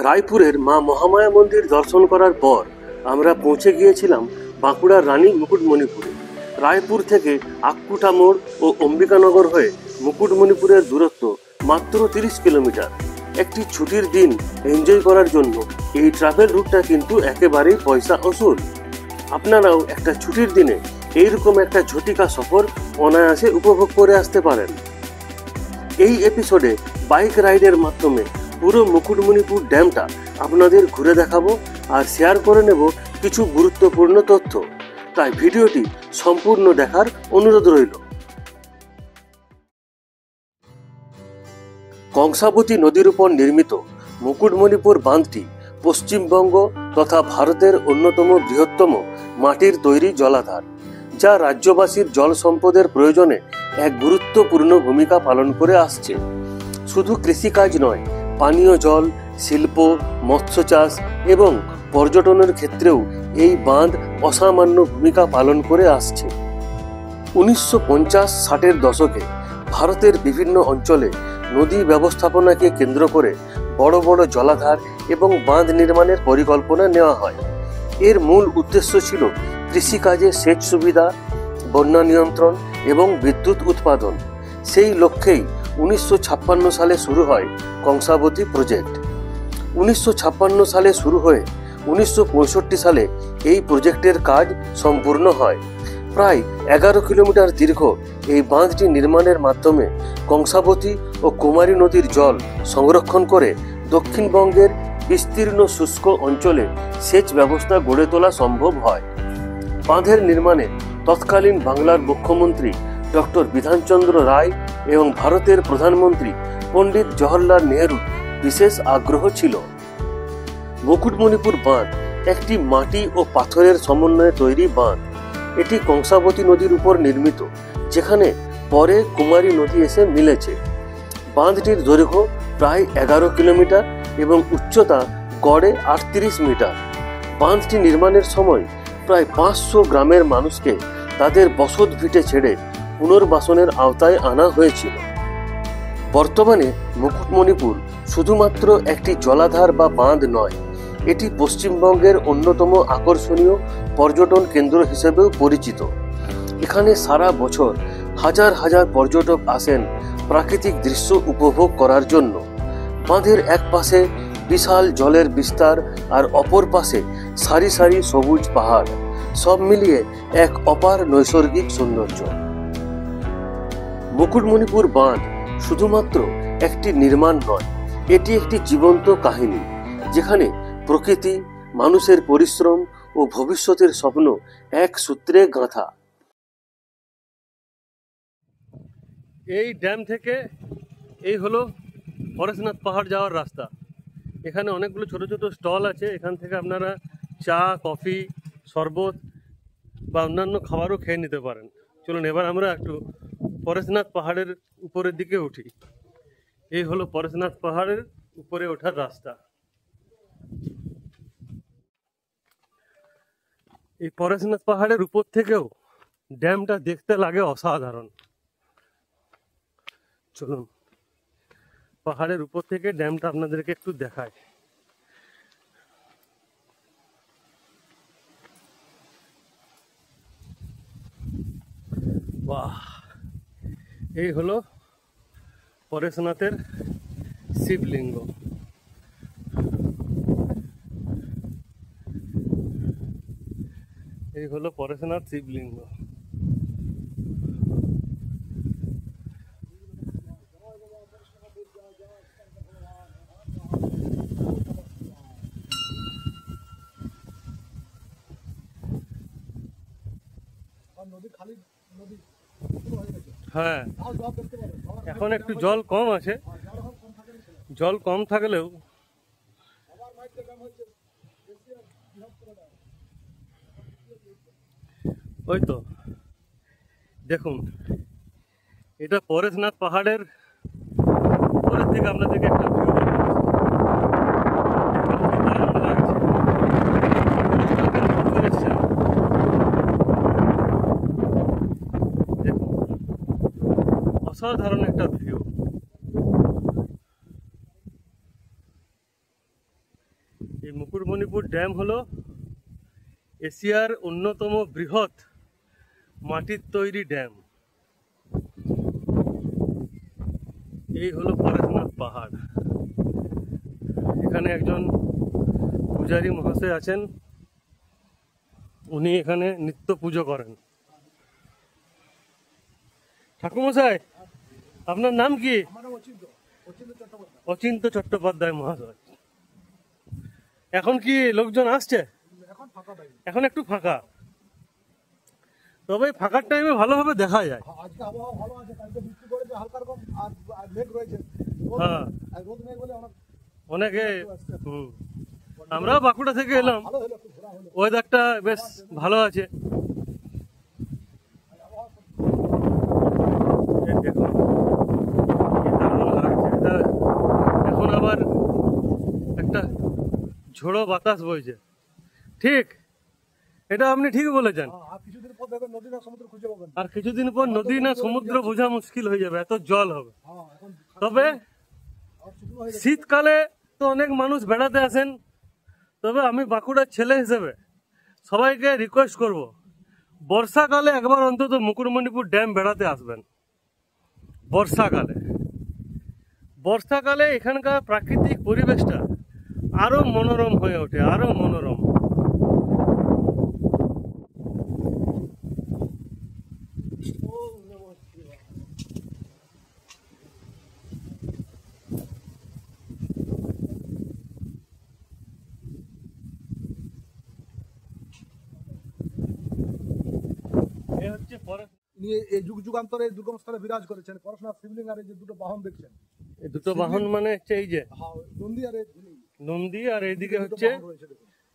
রায়পুরের মা মহামায়া মন্দির দর্শন করার পর আমরা পৌঁছে গিয়েছিলাম বাঁকুড়ার রানী মুকুটমণিপুরে। রায়পুর থেকে আক্কুটা মোড় ও অম্বিকানগর হয়ে মুকুটমণিপুরের দূরত্ব মাত্র 30 কিলোমিটার। একটি ছুটির দিন এনজয় করার জন্য এই ট্রাভেল রুটটা কিন্তু একেবারেই পয়সা অসুল। আপনারাও একটা ছুটির দিনে এইরকম একটা ঝটিকা সফর অনায়াসে উপভোগ করে আসতে পারেন। এই এপিসোডে বাইক রাইডের মাধ্যমে পুরো মুকুটমণিপুর ড্যামটা আপনাদের ঘুরে দেখাবো আর শেয়ার করে নেব কিছু গুরুত্বপূর্ণ তথ্য। তাই ভিডিওটি সম্পূর্ণ দেখার অনুরোধ রইল। কংসাবতী নদীর উপর নির্মিত মুকুটমণিপুর বাঁধটি পশ্চিমবঙ্গ তথা ভারতের অন্যতম বৃহত্তম মাটির তৈরি জলাধার, যা রাজ্যবাসীর জল সম্পদের প্রয়োজনে এক গুরুত্বপূর্ণ ভূমিকা পালন করে আসছে। শুধু কৃষিকাজ নয়, পানীয় জল, শিল্প, মৎস্য চাষ এবং পর্যটনের ক্ষেত্রেও এই বাঁধ অসামান্য ভূমিকা পালন করে আসছে। 1950-60-এর দশকে ভারতের বিভিন্ন অঞ্চলে নদী ব্যবস্থাপনাকে কেন্দ্র করে বড় বড় জলাধার এবং বাঁধ নির্মাণের পরিকল্পনা নেওয়া হয়। এর মূল উদ্দেশ্য ছিল কৃষিকাজে সেচ সুবিধা, বন্যা নিয়ন্ত্রণ এবং বিদ্যুৎ উৎপাদন। সেই লক্ষ্যেই 1956 সালে শুরু হয় কংসাবতী প্রজেক্ট। 1956 সালে শুরু হয়ে 1965 সালে এই প্রজেক্টের কাজ সম্পূর্ণ হয়। প্রায় 11 কিলোমিটার দীর্ঘ এই বাঁধটি নির্মাণের মাধ্যমে কংসাবতী ও কুমারী নদীর জল সংরক্ষণ করে দক্ষিণবঙ্গের বিস্তীর্ণ শুষ্ক অঞ্চলে সেচ ব্যবস্থা গড়ে তোলা সম্ভব হয়। বাঁধের নির্মাণে তৎকালীন বাংলার মুখ্যমন্ত্রী ডক্টর বিধানচন্দ্র রায় এবং ভারতের প্রধানমন্ত্রী পণ্ডিত জওহরলাল নেহরুর বিশেষ আগ্রহ ছিল। মুকুটমণিপুর বাঁধ একটি মাটি ও পাথরের সমন্বয়ে তৈরি বাঁধ। এটি কংসাবতী নদীর উপর নির্মিত, যেখানে পরে কুমারী নদী এসে মিলেছে। বাঁধটির দৈর্ঘ্য প্রায় 11 কিলোমিটার এবং উচ্চতা গড়ে 38 মিটার। বাঁধটি নির্মাণের সময় প্রায় 500 গ্রামের মানুষকে তাদের বসত ভিটে ছেড়ে পুনর্বাসনের আওতায় আনা হয়েছিল। বর্তমানে মুকুটমণিপুর শুধুমাত্র একটি জলাধার বা বাঁধ নয়, এটি পশ্চিমবঙ্গের অন্যতম আকর্ষণীয় পর্যটন কেন্দ্র হিসেবেও পরিচিত। এখানে সারা বছর হাজার হাজার পর্যটক আসেন প্রাকৃতিক দৃশ্য উপভোগ করার জন্য। বাঁধের এক পাশে বিশাল জলের বিস্তার আর অপর পাশে সারি সারি সবুজ পাহাড়, সব মিলিয়ে এক অপার নৈসর্গিক সৌন্দর্য। মুকুটমণিপুর বাঁধ শুধুমাত্র একটি নির্মাণ নয়, এটি একটি জীবন্ত কাহিনী, যেখানে প্রকৃতি, মানুষের পরিশ্রম ও ভবিষ্যতের স্বপ্ন এক সূত্রে গাঁথা। এই ড্যাম থেকে এই হলো পরেশনাথ পাহাড় যাওয়ার রাস্তা। এখানে অনেকগুলো ছোট ছোট স্টল আছে, এখান থেকে আপনারা চা, কফি, শরবত বা অন্যান্য খাবারও খেয়ে নিতে পারেন। চলুন এবার আমরা একটু পরেশনাথ পাহাড়ের উপরের দিকে উঠি। এই হলো পরেশনাথ পাহাড়ের উপরে ওঠার রাস্তা। এই পরেশনাথ পাহাড়ের উপর থেকেও ড্যামটা দেখতে লাগে অসাধারণ। চলুন পাহাড়ের উপর থেকে ড্যামটা আপনাদেরকে একটু দেখায়। বাহ, এই হলো পরেশনাথের শিবলিঙ্গ। এই হলো পরেশনাথ শিবলিঙ্গ। হ্যাঁ, এখন একটু জল কম আছে, জল কম থাকলেও ওই তো দেখুন, এটা পরেশনাথ পাহাড়ের উপরের থেকে আপনাদেরকে একটা ভিউ অসাধারণ একটা ভিউ। এই মুকুটমণিপুর ড্যাম হলো এশিয়ার অন্যতম বৃহৎ মাটির তৈরি ড্যাম। এই হলো পরেশনাথ পাহাড়। এখানে একজন পূজারী মহাশয় আছেন, উনি এখানে নিত্য পুজো করেন। ঠাকুরমশাই, আপনার নাম কি? অচিন্ত চট্টোপাধ্যায় মহাশয়। এখন কি লোকজন আসছে? এখন একটু ফাঁকা, তবে ফাঁকার টাইমে ভালোভাবে দেখা যায়। হ্যাঁ, অনেকে আমরাও বাঁকুড়া থেকে এলাম, ওয়েদারটা বেশ ভালো আছে। দেখুন এখন আবার একটা ঝোড়ো বাতাস বইছে। ঠিক, এটা আপনি ঠিক বলেছেন। আর কিছুদিন পর নদী না সমুদ্র বোঝা মুশকিল হয়ে যাবে, এত জল হবে। তবে শীতকালে তো অনেক মানুষ বেড়াতে আসেন, তবে আমি বাঁকুড়ার ছেলে হিসেবে সবাইকে রিকোয়েস্ট করব, বর্ষাকালে একবার অন্তত মুকুটমণিপুর ড্যাম বেড়াতে আসবেন। বর্ষাকালে এখানকার প্রাকৃতিক পরিবেশটা আরো মনোরম হয়ে ওঠে, আরো মনোরম। এই যুগ যুগান্তরে দুর্গম স্থলে বিরাজ করেছেন। পরশনাথ শিবলিঙ্গ আর এই যে দুটো বাহন দেখছেন, এই দুটো বাহন মানে হচ্ছে এই যে নন্দী আর এইদিকে হচ্ছে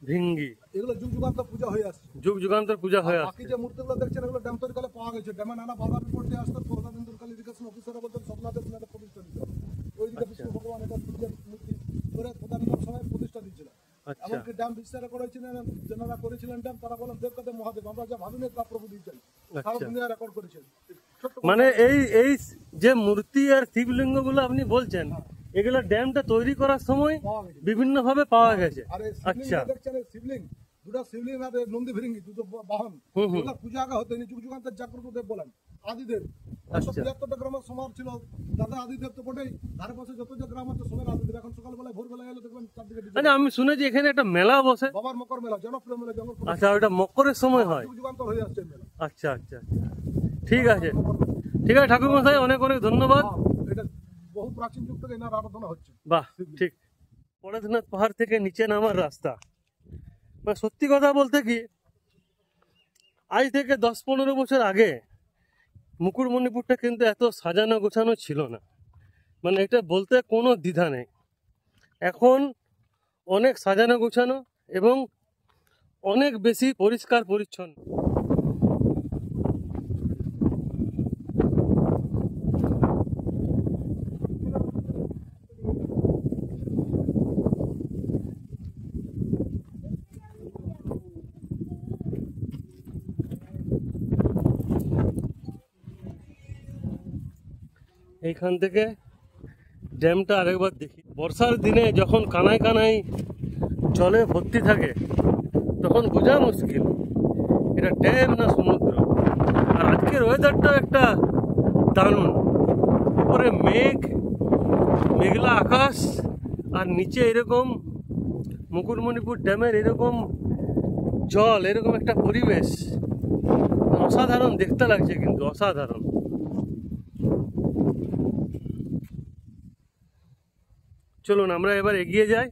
ভিঙ্গি। এগুলো যুগ যুগান্তর পূজা হয়ে আসছে, যুগ যুগান্তর পূজা হয়ে আসছে। বাকি যে মূর্তিগুলো দেখছেন এগুলো ড্যাম তৈরি কালে পাওয়া গেছে। ড্যামে নানা বাধা বিপত্তি আসতো, প্রধানমন্ত্রী ইরিগেশন অফিসাররা বলতেন স্বপ্নাদেশ মেলে প্রতিষ্ঠা দিতে হবে। ওইদিকে বিষ্ণু ভগবান এটা পূজার মূর্তি করে প্রধানমন্ত্রীর সময় প্রতিষ্ঠা দিচ্ছিল। এমনকি ড্যাম বিস্তার করেছিলেন যারা করেছিলেন ড্যাম, তারা বলেন দেবকাদেব মহাদেব, আমরা যা ভাবিনি তা প্রভু দিচ্ছেন, সারা দুনিয়া রেকর্ড করেছেন। মানে এই যে মূর্তি আর শিবলিঙ্গ গুলো আপনি বলছেন, এগুলো ড্যামটা তৈরি করার সময় বিভিন্ন ভাবে পাওয়া গেছে। আচ্ছা, দেখছেন শিবলিঙ্গ, দুটো শিবলিঙ্গ আর নন্দী ভিরিঙ্গি, দুটো বাহন, এগুলো পূজা আগে হতো। যুগ যুগান্তের জাগ্রত দেব বলেন আদিদেব। 175টা গ্রামের সমাজ ছিল, দাদা আদিদেব তো বটেই, ধারে পাশে যত যে গ্রাম আছে সবাই আদিদেব। এখন সকালবেলায় ভোরবেলায় এলে দেখবেন চারদিকে। আমি শুনেছি এখানে একটা মেলা বসে, বাবার মকর মেলা, জনপ্রিয় মেলা। আচ্ছা, ওটা মকরের সময় হয়। যুগ যুগান্তর হয়ে আসছে মেলা। আচ্ছা আচ্ছা, ঠিক আছে ঠিক আছে ঠাকুর মশাই, অনেক অনেক ধন্যবাদ। এটা বহু প্রাচীন যুগ থেকে এনার আরাধনা হচ্ছে। বাহ, ঠিক। পরেশনাথ পাহাড় থেকে নিচে নামার রাস্তা, মানে সত্যি কথা বলতে কি, আজ থেকে 10-15 বছর আগে মুকুটমণিপুরটা কিন্তু এত সাজানো গোছানো ছিল না। মানে এটা বলতে কোনো দ্বিধা নেই। এখন অনেক সাজানো গোছানো এবং অনেক বেশি পরিষ্কার পরিচ্ছন্ন। এইখান থেকে ড্যামটা আরেকবার দেখি। বর্ষার দিনে যখন কানায় কানায় জলে ভর্তি থাকে, তখন বোঝা মুশকিল এটা ড্যাম না সমুদ্র। আর আজকের ওয়েদারটাও একটা দারুণ, উপরে মেঘলা আকাশ, আর নিচে এরকম মুকুটমণিপুর ড্যামের এরকম জল, এরকম একটা পরিবেশ, অসাধারণ দেখতে লাগছে, কিন্তু অসাধারণ। চলুন আমরা এবার এগিয়ে যাই।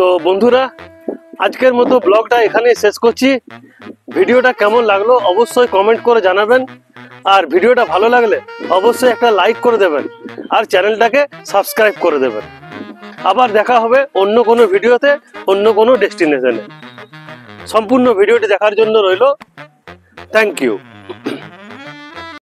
তো বন্ধুরা, আজকের মতো ব্লগটা এখানে শেষ করছি। ভিডিওটা কেমন লাগলো অবশ্যই কমেন্ট করে জানাবেন, আর ভিডিওটা ভালো লাগলে অবশ্যই একটা লাইক করে দেবেন, আর চ্যানেলটাকে সাবস্ক্রাইব করে দেবেন। আবার দেখা হবে অন্য কোনো ভিডিওতে, অন্য কোনো ডেস্টিনেশনে। সম্পূর্ণ ভিডিওটি দেখার জন্য রইল থ্যাংক ইউ।